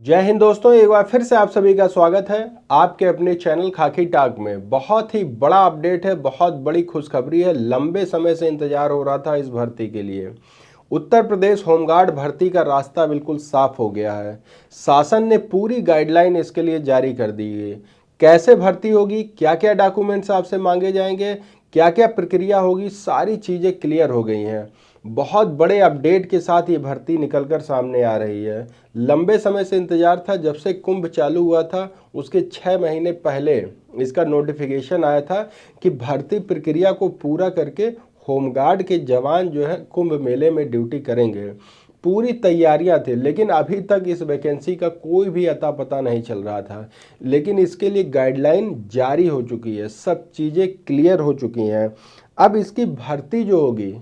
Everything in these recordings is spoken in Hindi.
जय हिंद दोस्तों, एक बार फिर से आप सभी का स्वागत है आपके अपने चैनल खाकी टाक में। बहुत ही बड़ा अपडेट है, बहुत बड़ी खुशखबरी है। लंबे समय से इंतजार हो रहा था इस भर्ती के लिए। उत्तर प्रदेश होमगार्ड भर्ती का रास्ता बिल्कुल साफ हो गया है। शासन ने पूरी गाइडलाइन इसके लिए जारी कर दी है। कैसे भर्ती होगी, क्या क्या डॉक्यूमेंट्स आपसे मांगे जाएंगे, क्या क्या प्रक्रिया होगी, सारी चीज़ें क्लियर हो गई हैं। बहुत बड़े अपडेट के साथ ये भर्ती निकलकर सामने आ रही है। लंबे समय से इंतजार था, जब से कुंभ चालू हुआ था उसके 6 महीने पहले इसका नोटिफिकेशन आया था कि भर्ती प्रक्रिया को पूरा करके होमगार्ड के जवान जो है कुंभ मेले में ड्यूटी करेंगे। पूरी तैयारियां थी, लेकिन अभी तक इस वैकेंसी का कोई भी अता पता नहीं चल रहा था। लेकिन इसके लिए गाइडलाइन जारी हो चुकी है, सब चीज़ें क्लियर हो चुकी हैं। अब इसकी भर्ती जो होगी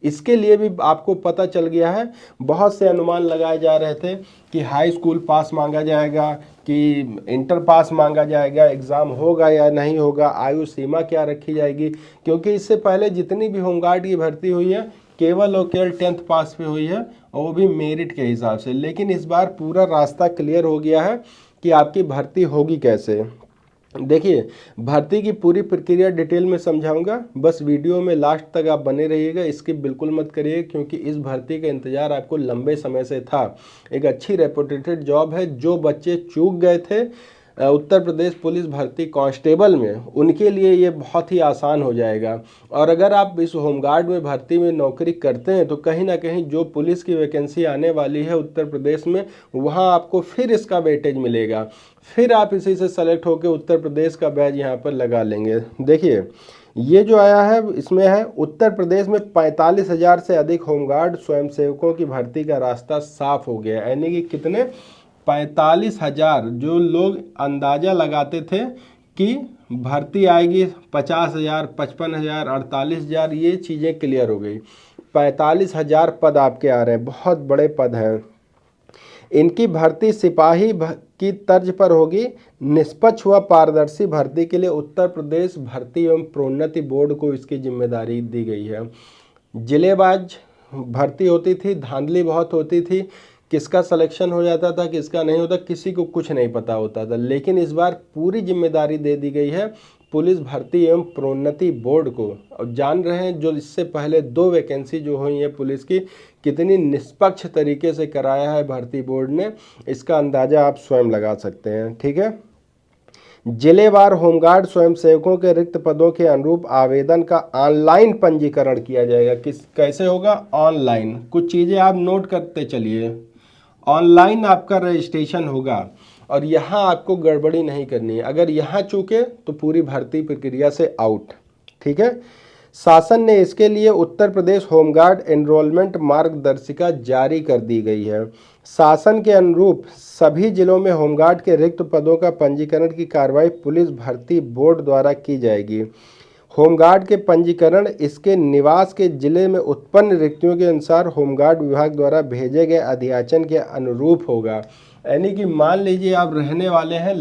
इसके लिए भी आपको पता चल गया है। बहुत से अनुमान लगाए जा रहे थे कि हाई स्कूल पास मांगा जाएगा कि इंटर पास मांगा जाएगा, एग्ज़ाम होगा या नहीं होगा, आयु सीमा क्या रखी जाएगी। क्योंकि इससे पहले जितनी भी होमगार्ड की भर्ती हुई है केवल और केवल 10th पास पे हुई है, और वो भी मेरिट के हिसाब से। लेकिन इस बार पूरा रास्ता क्लियर हो गया है कि आपकी भर्ती होगी कैसे। देखिए, भर्ती की पूरी प्रक्रिया डिटेल में समझाऊंगा, बस वीडियो में लास्ट तक आप बने रहिएगा, स्किप बिल्कुल मत करिए। क्योंकि इस भर्ती का इंतजार आपको लंबे समय से था। एक अच्छी रेपुटेटेड जॉब है। जो बच्चे चूक गए थे उत्तर प्रदेश पुलिस भर्ती कांस्टेबल में, उनके लिए ये बहुत ही आसान हो जाएगा। और अगर आप इस होमगार्ड में भर्ती में नौकरी करते हैं तो कहीं ना कहीं जो पुलिस की वैकेंसी आने वाली है उत्तर प्रदेश में, वहाँ आपको फिर इसका वेटेज मिलेगा। फिर आप इसी से सेलेक्ट होकर उत्तर प्रदेश का बैज यहाँ पर लगा लेंगे। देखिए, ये जो आया है इसमें है उत्तर प्रदेश में 45,000 से अधिक होमगार्ड स्वयंसेवकों की भर्ती का रास्ता साफ हो गया। यानी कि कितने, 45,000। जो लोग अंदाज़ा लगाते थे कि भर्ती आएगी 50,000, 55,000, 48,000, ये चीज़ें क्लियर हो गई। 45,000 पद आपके आ रहे हैं, बहुत बड़े पद हैं। इनकी भर्ती सिपाही की तर्ज पर होगी। निष्पक्ष व पारदर्शी भर्ती के लिए उत्तर प्रदेश भर्ती एवं प्रोन्नति बोर्ड को इसकी जिम्मेदारी दी गई है। जिलेबाज भर्ती होती थी, धांधली बहुत होती थी, किसका सिलेक्शन हो जाता था किसका नहीं होता, किसी को कुछ नहीं पता होता था। लेकिन इस बार पूरी जिम्मेदारी दे दी गई है पुलिस भर्ती एवं प्रोन्नति बोर्ड को। और जान रहे हैं जो इससे पहले 2 वैकेंसी जो हुई है पुलिस की, कितनी निष्पक्ष तरीके से कराया है भर्ती बोर्ड ने, इसका अंदाज़ा आप स्वयं लगा सकते हैं। ठीक है, जिलेवार होमगार्ड स्वयंसेवकों के रिक्त पदों के अनुरूप आवेदन का ऑनलाइन पंजीकरण किया जाएगा। कैसे होगा? ऑनलाइन। कुछ चीज़ें आप नोट करते चलिए। ऑनलाइन आपका रजिस्ट्रेशन होगा और यहाँ आपको गड़बड़ी नहीं करनी है। अगर यहाँ चूके तो पूरी भर्ती प्रक्रिया से आउट। ठीक है, शासन ने इसके लिए उत्तर प्रदेश होमगार्ड एनरोलमेंट मार्गदर्शिका जारी कर दी गई है। शासन के अनुरूप सभी जिलों में होमगार्ड के रिक्त पदों का पंजीकरण की कार्रवाई पुलिस भर्ती बोर्ड द्वारा की जाएगी। होमगार्ड के पंजीकरण इसके निवास के जिले में उत्पन्न रिक्तियों के अनुसार होमगार्ड विभाग द्वारा भेजे गए अध्याचन के अनुरूप होगा। यानी कि मान लीजिए आप रहने वाले हैं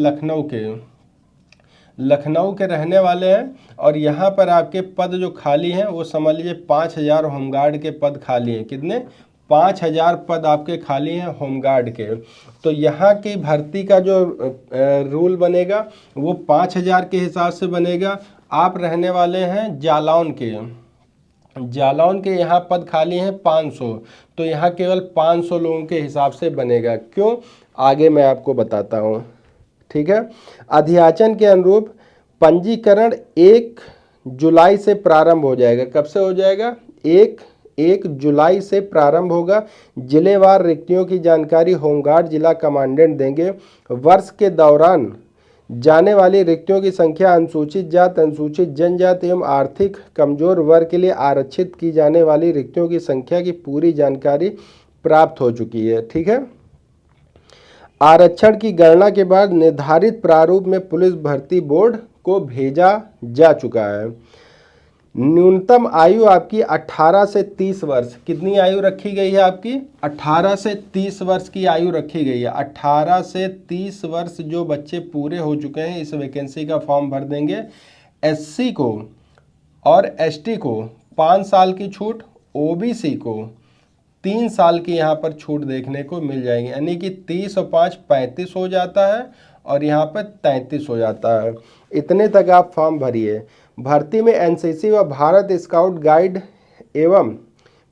लखनऊ के रहने वाले हैं और यहाँ पर आपके पद जो खाली हैं वो समझ लीजिए 5,000 होमगार्ड के पद खाली हैं। कितने? 5,000 पद आपके खाली हैं होमगार्ड के। तो यहाँ की भर्ती का जो रूल बनेगा वो 5,000 के हिसाब से बनेगा। आप रहने वाले हैं जालौन के यहाँ पद खाली हैं 500, तो यहाँ केवल 500 लोगों के हिसाब से बनेगा। क्यों? आगे मैं आपको बताता हूँ। ठीक है, अध्याचन के अनुरूप पंजीकरण 1 जुलाई से प्रारंभ हो जाएगा। कब से हो जाएगा? 1 जुलाई से प्रारंभ होगा। जिलेवार रिक्तियों की जानकारी होमगार्ड जिला कमांडेंट देंगे। वर्ष के दौरान जाने वाली रिक्तियों की संख्या अनुसूचित जात, अनुसूचित जनजाति एवं आर्थिक कमजोर वर्ग के लिए आरक्षित की जाने वाली रिक्तियों की संख्या की पूरी जानकारी प्राप्त हो चुकी है। ठीक है, आरक्षण की गणना के बाद निर्धारित प्रारूप में पुलिस भर्ती बोर्ड को भेजा जा चुका है। न्यूनतम आयु आपकी 18 से 30 वर्ष। कितनी आयु रखी गई है आपकी? 18 से 30 वर्ष की आयु रखी गई है। 18 से 30 वर्ष जो बच्चे पूरे हो चुके हैं इस वैकेंसी का फॉर्म भर देंगे। एससी को और एसटी को 5 साल की छूट, ओबीसी को 3 साल की यहाँ पर छूट देखने को मिल जाएगी, यानी कि 30 और 5 35 हो जाता है और यहाँ पर 33 हो जाता है। इतने तक आप फॉर्म भरिए। भर्ती में एनसीसी व भारत स्काउट गाइड एवं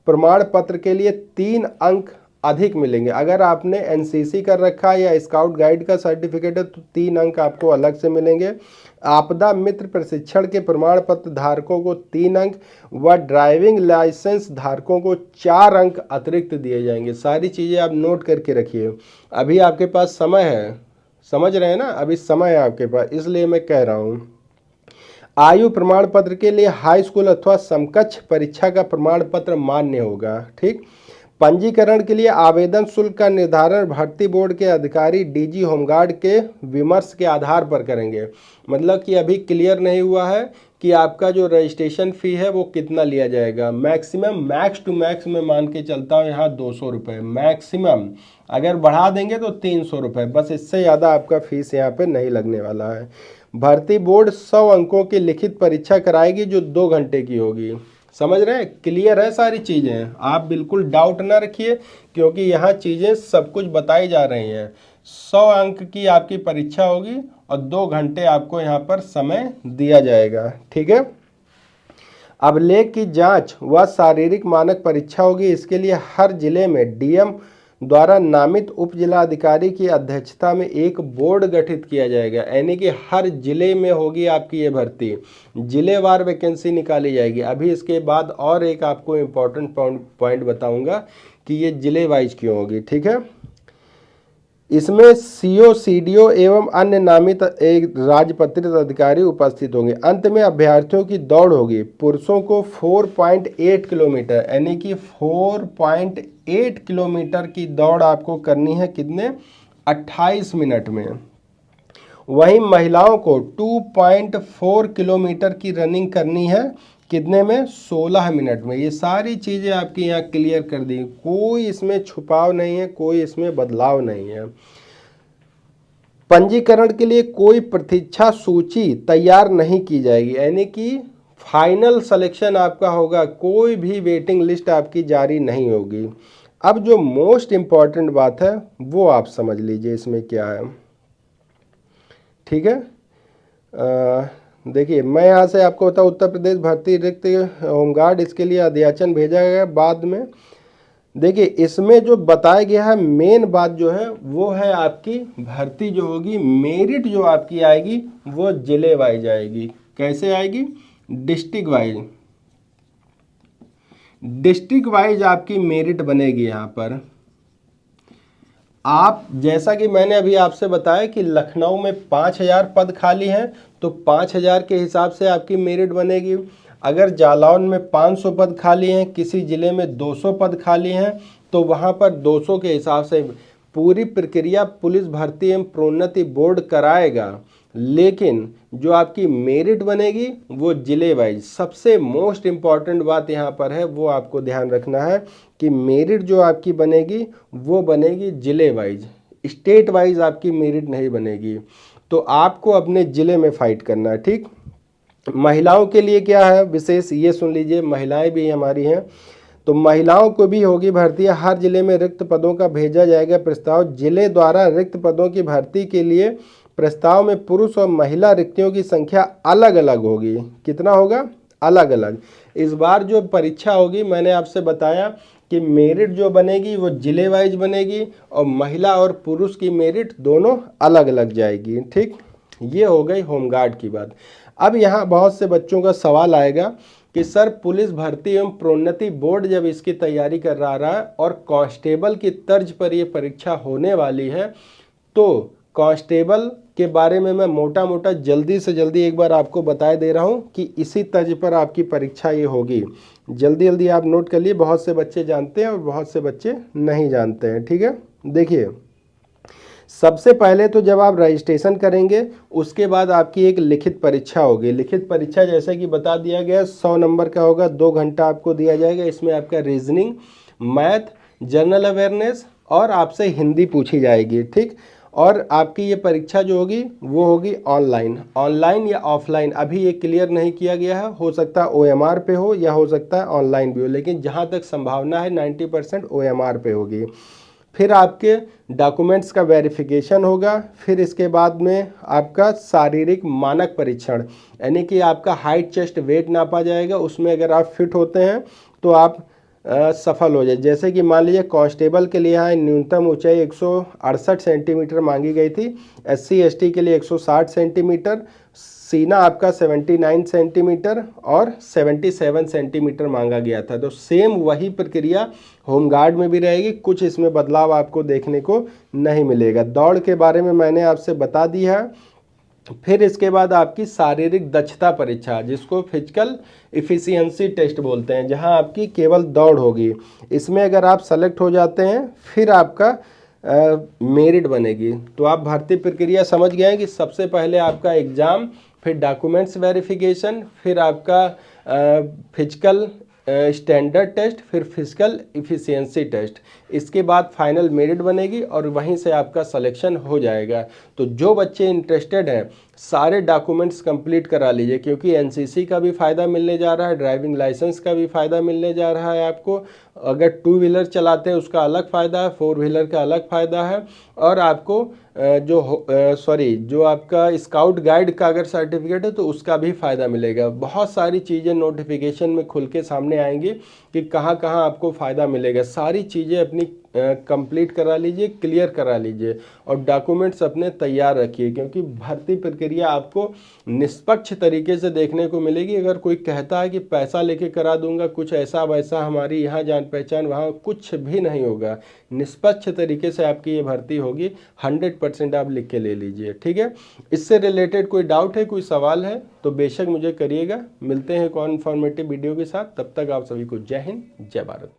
प्रमाण पत्र के लिए 3 अंक अधिक मिलेंगे। अगर आपने एनसीसी कर रखा है या स्काउट गाइड का सर्टिफिकेट है तो 3 अंक आपको अलग से मिलेंगे। आपदा मित्र प्रशिक्षण के प्रमाण पत्र धारकों को 3 अंक व ड्राइविंग लाइसेंस धारकों को 4 अंक अतिरिक्त दिए जाएंगे। सारी चीज़ें आप नोट करके रखिए। अभी आपके पास समय है, समझ रहे हैं ना, अभी समय है आपके पास, इसलिए मैं कह रहा हूँ। आयु प्रमाण पत्र के लिए हाई स्कूल अथवा समकक्ष परीक्षा का प्रमाण पत्र मान्य होगा। ठीक। पंजीकरण के लिए आवेदन शुल्क का निर्धारण भर्ती बोर्ड के अधिकारी डीजी होमगार्ड के विमर्श के आधार पर करेंगे। मतलब कि अभी क्लियर नहीं हुआ है कि आपका जो रजिस्ट्रेशन फ़ी है वो कितना लिया जाएगा। मैक्सिमम, मैक्स टू मैक्स मैं मान के चलता हूँ यहाँ 200 रुपये मैक्सिमम, अगर बढ़ा देंगे तो 300 रुपये, बस इससे ज़्यादा आपका फीस यहाँ पे नहीं लगने वाला है। भर्ती बोर्ड 100 अंकों की लिखित परीक्षा कराएगी जो 2 घंटे की होगी। समझ रहे हैं, क्लियर है सारी चीज़ें, आप बिल्कुल डाउट ना रखिए क्योंकि यहाँ चीज़ें सब कुछ बताई जा रही हैं। 100 अंक की आपकी परीक्षा होगी और 2 घंटे आपको यहाँ पर समय दिया जाएगा। ठीक है। अभिलेख की जांच व शारीरिक मानक परीक्षा होगी। इसके लिए हर जिले में डीएम द्वारा नामित उप जिलाधिकारी की अध्यक्षता में एक बोर्ड गठित किया जाएगा, यानी कि हर जिले में होगी आपकी ये भर्ती, जिलेवार वैकेंसी निकाली जाएगी। अभी इसके बाद और एक आपको इम्पोर्टेंट पॉइंट बताऊंगा कि ये जिले वाइज क्यों होगी। ठीक है। इसमें सीओ सीडीओ एवं अन्य नामित एक राजपत्रित अधिकारी उपस्थित होंगे। अंत में अभ्यर्थियों की दौड़ होगी। पुरुषों को 4.8 किलोमीटर, यानी कि 4.8 किलोमीटर की दौड़ आपको करनी है, कितने, 28 मिनट में। वहीं महिलाओं को 2.4 किलोमीटर की रनिंग करनी है, कितने में, 16 मिनट में। ये सारी चीज़ें आपकी यहाँ क्लियर कर दी, कोई इसमें छुपाव नहीं है, कोई इसमें बदलाव नहीं है। पंजीकरण के लिए कोई प्रतीक्षा सूची तैयार नहीं की जाएगी, यानी कि फाइनल सिलेक्शन आपका होगा, कोई भी वेटिंग लिस्ट आपकी जारी नहीं होगी। अब जो मोस्ट इम्पॉर्टेंट बात है वो आप समझ लीजिए इसमें क्या है। ठीक है। देखिए मैं यहाँ से आपको बताऊँ, उत्तर प्रदेश भर्ती रिक्त होमगार्ड, इसके लिए अध्याचन भेजा गया बाद में। देखिए इसमें जो बताया गया है मेन बात जो है वो है आपकी भर्ती जो होगी, मेरिट जो आपकी आएगी वो जिले वाइज आएगी। कैसे आएगी, डिस्ट्रिक्ट वाइज, डिस्ट्रिक्ट वाइज आपकी मेरिट बनेगी। यहाँ पर आप, जैसा कि मैंने अभी आपसे बताया कि लखनऊ में 5000 पद खाली हैं तो 5000 के हिसाब से आपकी मेरिट बनेगी। अगर जालौन में 500 पद खाली हैं, किसी ज़िले में 200 पद खाली हैं तो वहाँ पर 200 के हिसाब से पूरी प्रक्रिया पुलिस भर्ती एवं प्रोन्नति बोर्ड कराएगा, लेकिन जो आपकी मेरिट बनेगी वो जिले वाइज। सबसे मोस्ट इम्पॉर्टेंट बात यहाँ पर है वो आपको ध्यान रखना है कि मेरिट जो आपकी बनेगी वो बनेगी जिले वाइज, स्टेट वाइज आपकी मेरिट नहीं बनेगी। तो आपको अपने ज़िले में फाइट करना है। ठीक। महिलाओं के लिए क्या है विशेष, ये सुन लीजिए, महिलाएं भी हमारी हैं तो महिलाओं को भी होगी भर्ती। हर जिले में रिक्त पदों का भेजा जाएगा प्रस्ताव। जिले द्वारा रिक्त पदों की भर्ती के लिए प्रस्ताव में पुरुष और महिला रिक्तियों की संख्या अलग अलग होगी। कितना होगा, अलग अलग। इस बार जो परीक्षा होगी मैंने आपसे बताया कि मेरिट जो बनेगी वो जिले वाइज बनेगी और महिला और पुरुष की मेरिट दोनों अलग अलग जाएगी। ठीक। ये हो गई होमगार्ड की बात। अब यहाँ बहुत से बच्चों का सवाल आएगा कि सर पुलिस भर्ती एवं प्रोन्नति बोर्ड जब इसकी तैयारी कर रहा है और कांस्टेबल की तर्ज पर ये परीक्षा होने वाली है, तो कांस्टेबल के बारे में मैं मोटा मोटा जल्दी से जल्दी एक बार आपको बता दे रहा हूँ कि इसी तर्ज पर आपकी परीक्षा ये होगी। जल्दी जल्दी आप नोट कर लिए, बहुत से बच्चे जानते हैं और बहुत से बच्चे नहीं जानते हैं। ठीक है। देखिए सबसे पहले तो जब आप रजिस्ट्रेशन करेंगे उसके बाद आपकी एक लिखित परीक्षा होगी। लिखित परीक्षा जैसे कि बता दिया गया 100 नंबर का होगा, 2 घंटा आपको दिया जाएगा। इसमें आपका रीजनिंग, मैथ, जनरल अवेयरनेस और आपसे हिंदी पूछी जाएगी। ठीक। और आपकी ये परीक्षा जो होगी वो होगी ऑनलाइन या ऑफलाइन, अभी ये क्लियर नहीं किया गया है। हो सकता है OMR पे हो या हो सकता है ऑनलाइन भी हो, लेकिन जहाँ तक संभावना है 90% OMR पे होगी। फिर आपके डॉक्यूमेंट्स का वेरिफिकेशन होगा। फिर इसके बाद में आपका शारीरिक मानक परीक्षण, यानी कि आपका हाइट चेस्ट वेट नापा जाएगा। उसमें अगर आप फिट होते हैं तो आप सफल हो जाए। जैसे कि मान लीजिए कांस्टेबल के लिए यहाँ न्यूनतम ऊंचाई 168 सेंटीमीटर मांगी गई थी, SC ST के लिए 160 सेंटीमीटर, सीना आपका 79 सेंटीमीटर और 77 सेंटीमीटर मांगा गया था। तो सेम वही प्रक्रिया होमगार्ड में भी रहेगी, कुछ इसमें बदलाव आपको देखने को नहीं मिलेगा। दौड़ के बारे में मैंने आपसे बता दिया है। फिर इसके बाद आपकी शारीरिक दक्षता परीक्षा, जिसको फिजिकल इफिशियंसी टेस्ट बोलते हैं, जहां आपकी केवल दौड़ होगी। इसमें अगर आप सेलेक्ट हो जाते हैं फिर आपका मेरिट बनेगी। तो आप भर्ती प्रक्रिया समझ गए हैं कि सबसे पहले आपका एग्ज़ाम, फिर डॉक्यूमेंट्स वेरिफिकेशन, फिर आपका फिजिकल स्टैंडर्ड टेस्ट, फिर फिजिकल इफिशियंसी टेस्ट। इसके बाद फाइनल मेरिट बनेगी और वहीं से आपका सिलेक्शन हो जाएगा। तो जो बच्चे इंटरेस्टेड हैं सारे डॉक्यूमेंट्स कंप्लीट करा लीजिए, क्योंकि NCC का भी फ़ायदा मिलने जा रहा है, ड्राइविंग लाइसेंस का भी फ़ायदा मिलने जा रहा है आपको। अगर 2 व्हीलर चलाते हैं उसका अलग फ़ायदा है, 4 व्हीलर का अलग फ़ायदा है। और आपको जो आपका स्काउट गाइड का अगर सर्टिफिकेट है तो उसका भी फ़ायदा मिलेगा। बहुत सारी चीज़ें नोटिफिकेशन में खुल के सामने आएंगी कि कहाँ कहाँ आपको फ़ायदा मिलेगा। सारी चीज़ें अपनी कंप्लीट करा लीजिए, क्लियर करा लीजिए और डॉक्यूमेंट्स अपने तैयार रखिए, क्योंकि भर्ती प्रक्रिया आपको निष्पक्ष तरीके से देखने को मिलेगी। अगर कोई कहता है कि पैसा लेके करा दूंगा, कुछ ऐसा वैसा, हमारी यहाँ जान पहचान, वहाँ कुछ भी नहीं होगा। निष्पक्ष तरीके से आपकी ये भर्ती होगी, 100% आप लिख के ले लीजिए, ठीक है। इससे रिलेटेड कोई डाउट है, कोई सवाल है तो बेशक मुझे करिएगा। मिलते हैं एक और इन्फॉर्मेटिव वीडियो के साथ, तब तक आप सभी को जय हिंद, जय भारत।